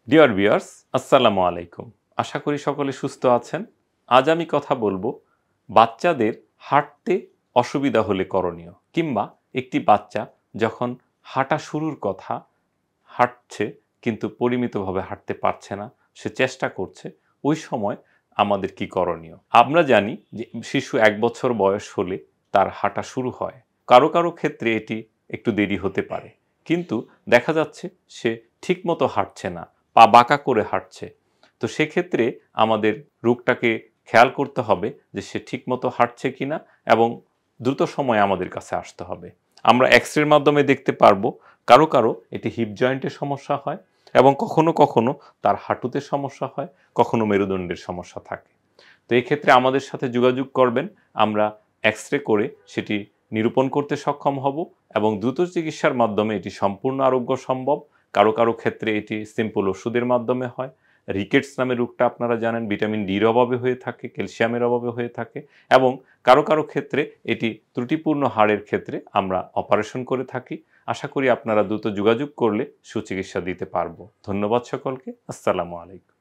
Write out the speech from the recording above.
Dear viewers, আসসালামু আলাইকুম। আশা করি সকলে সুস্থ আছেন। আজ আমি কথা বলবো বাচ্চাদের হাঁটতে অসুবিধা হলে করণীয়, কিংবা একটি বাচ্চা যখন হাঁটা শুরুর কথা, হাঁটছে কিন্তু পরিমিতভাবে হাঁটতে পারছে না, সে চেষ্টা করছে, ওই সময় আমাদের কি করণীয়। আমরা জানি যে শিশু ১ বছর বয়স হলে তার হাঁটা শুরু হয়। কারো কারো ক্ষেত্রে এটি একটু দেরি হতে পারে, কিন্তু দেখা যাচ্ছে সে ঠিকমতো হাঁটছে না, পা বাঁকা করে হাঁটছে। তো সেক্ষেত্রে আমাদের রোগটাকে খেয়াল করতে হবে যে সে ঠিকমতো হাঁটছে কিনা, এবং দ্রুত সময়ে আমাদের কাছে আসতে হবে। আমরা এক্স-রের মাধ্যমে দেখতে পারবো কারো কারো এটি হিপ জয়েন্টের সমস্যা হয়, এবং কখনো কখনো তার হাঁটুতে সমস্যা হয়, কখনো মেরুদণ্ডের সমস্যা থাকে। তো এক্ষেত্রে আমাদের সাথে যোগাযোগ করবেন, আমরা এক্স-রে করে সেটি নিরূপণ করতে সক্ষম হব, এবং দ্রুত চিকিৎসার মাধ্যমে এটি সম্পূর্ণ আরোগ্য সম্ভব। কারো কারো ক্ষেত্রে এটি সিম্পল ওষুধের মাধ্যমে হয়। রিকেটস নামের রোগটা আপনারা জানেন ভিটামিন ডির অভাবে হয়ে থাকে, ক্যালসিয়ামের অভাবে হয়ে থাকে, এবং কারো কারো ক্ষেত্রে এটি ত্রুটিপূর্ণ হাড়ের ক্ষেত্রে আমরা অপারেশন করে থাকি। আশা করি আপনারা দ্রুত যোগাযোগ করলে সুচিকিৎসা দিতে পারবো। ধন্যবাদ সকলকে। আসসালামু আলাইকুম।